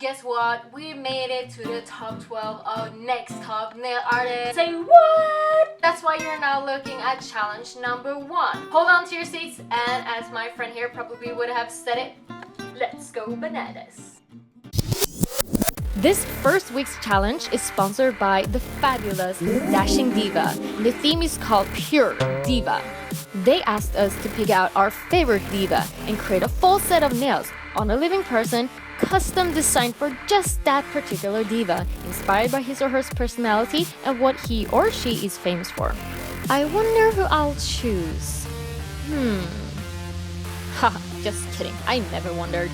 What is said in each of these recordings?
Guess what? We made it to the top 12 of next top nail artists. Say what? That's why you're now looking at challenge number 1. Hold on to your seats, and as my friend here probably would have said it, let's go bananas. This first week's challenge is sponsored by the fabulous Dashing Diva. The theme is called Pure Diva. They asked us to pick out our favorite diva and create a full set of nails on a living person, custom designed for just that particular diva, inspired by his or her personality and what he or she is famous for. I wonder who I'll choose. Haha, just kidding. I never wondered.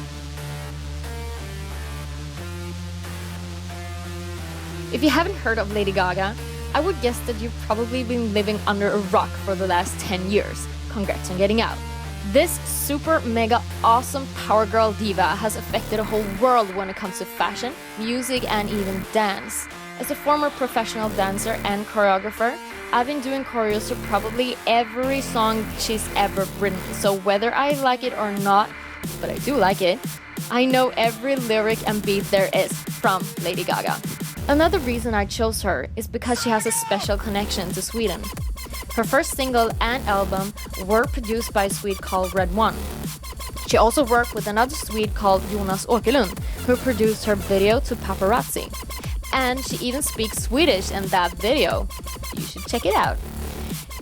If you haven't heard of Lady Gaga, I would guess that you've probably been living under a rock for the last 10 years. Congrats on getting out. This super mega awesome power girl diva has affected a whole world when it comes to fashion, music, and even dance. As a former professional dancer and choreographer, I've been doing choreos to probably every song she's ever written, so whether I like it or not, but I do like it, I know every lyric and beat there is from Lady Gaga. Another reason I chose her is because she has a special connection to Sweden. Her first single and album were produced by a Swede called Red One. She also worked with another Swede called Jonas Åkerlund, who produced her video to Paparazzi. And she even speaks Swedish in that video. You should check it out.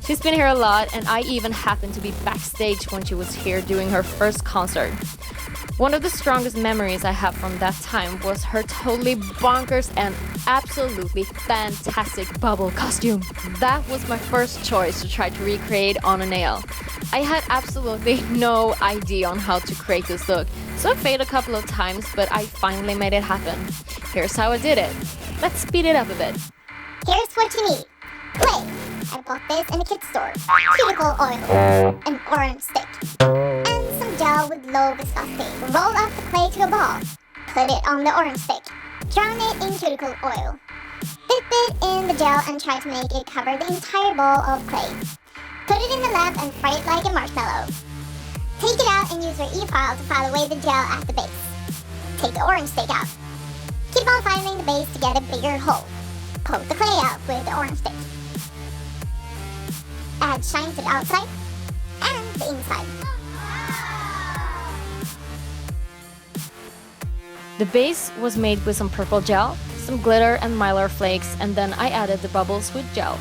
She's been here a lot, and I even happened to be backstage when she was here doing her first concert. One of the strongest memories I have from that time was her totally bonkers and absolutely fantastic bubble costume. That was my first choice to try to recreate on a nail. I had absolutely no idea on how to create this look, so I failed a couple of times, but I finally made it happen. Here's how I did it. Let's speed it up a bit. Here's what you need. Clay. I bought this in a kid store. Cuticle oil. An orange stick. And some gel with low viscosity. Roll up the clay to a ball. Put it on the orange stick. Drown it in cuticle oil. Dip it in the gel and try to make it cover the entire ball of clay. Put it in the lab and fry it like a marshmallow. Take it out and use your e-file to file away the gel at the base. Take the orange stick out. Keep on filing the base to get a bigger hole. Poke the clay out with the orange stick. Add shine to the outside and the inside. The base was made with some purple gel, some glitter and mylar flakes, and then I added the bubbles with gel.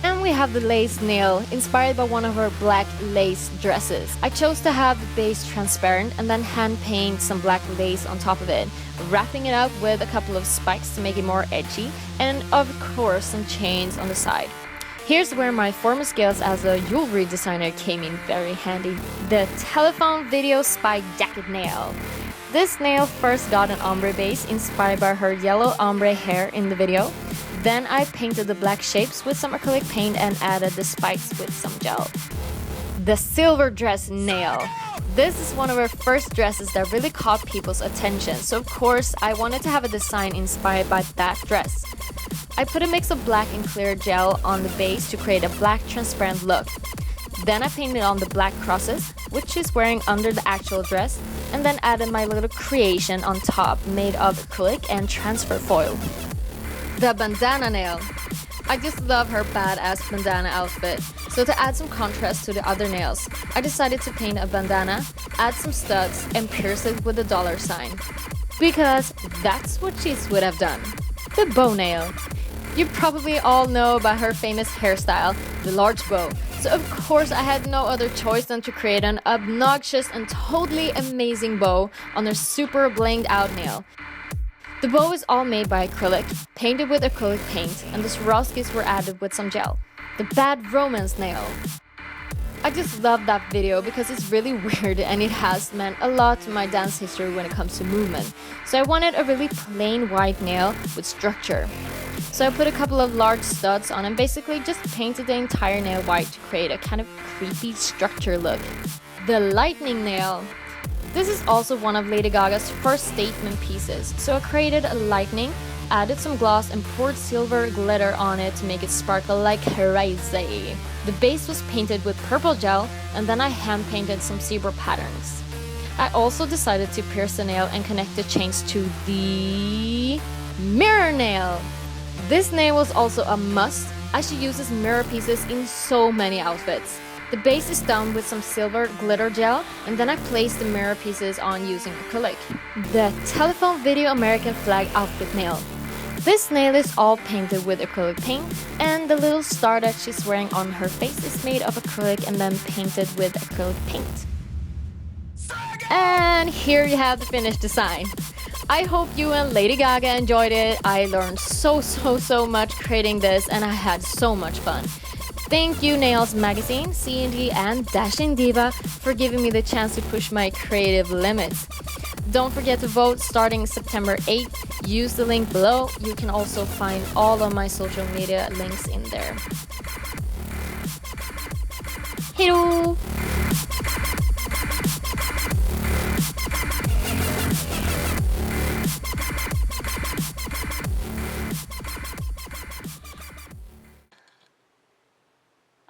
And we have the lace nail, inspired by one of her black lace dresses. I chose to have the base transparent and then hand paint some black lace on top of it, wrapping it up with a couple of spikes to make it more edgy, and of course some chains on the side. Here's where my former skills as a jewelry designer came in very handy. The telephone video spike jacket nail. This nail first got an ombre base inspired by her yellow ombre hair in the video. Then I painted the black shapes with some acrylic paint and added the spikes with some gel. The silver dress nail. This is one of her first dresses that really caught people's attention, so of course I wanted to have a design inspired by that dress. I put a mix of black and clear gel on the base to create a black transparent look. Then I painted on the black crosses, which she's wearing under the actual dress, and then added my little creation on top made of acrylic and transfer foil. The bandana nail. I just love her badass bandana outfit, so to add some contrast to the other nails, I decided to paint a bandana, add some studs, and pierce it with a dollar sign. Because that's what she would have done. The bow nail. You probably all know about her famous hairstyle, the large bow, so of course I had no other choice than to create an obnoxious and totally amazing bow on her super blinged out nail. The bow is all made by acrylic, painted with acrylic paint, and the Swarovskis were added with some gel. The bad romance nail. I just love that video because it's really weird and it has meant a lot to my dance history when it comes to movement. So I wanted a really plain white nail with structure. So I put a couple of large studs on and basically just painted the entire nail white to create a kind of creepy structure look. The lightning nail. This is also one of Lady Gaga's first statement pieces, so I created a lightning, added some gloss and poured silver glitter on it to make it sparkle like crazy. The base was painted with purple gel and then I hand painted some zebra patterns. I also decided to pierce the nail and connect the chains to the mirror nail. This nail was also a must, as she uses mirror pieces in so many outfits. The base is done with some silver glitter gel, and then I place the mirror pieces on using acrylic. The Telephone Video American Flag outfit nail. This nail is all painted with acrylic paint, and the little star that she's wearing on her face is made of acrylic and then painted with acrylic paint. And here you have the finished design. I hope you and Lady Gaga enjoyed it. I learned so much creating this, and I had so much fun. Thank you Nails Magazine, C&D, and Dashing Diva for giving me the chance to push my creative limits. Don't forget to vote starting September 8th. Use the link below. You can also find all of my social media links in there. Hejdå!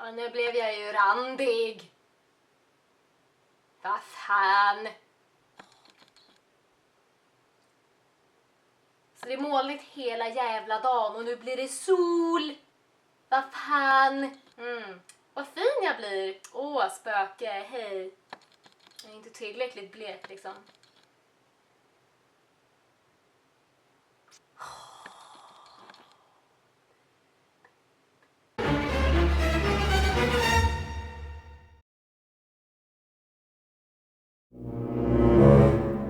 Ja, nu blev jag ju randig. Vad fan. Så det är molnigt hela jävla dagen och nu blir det sol. Vad fan. Vad fin jag blir. Åh, spöke, hej. Jag är inte tillräckligt blek liksom.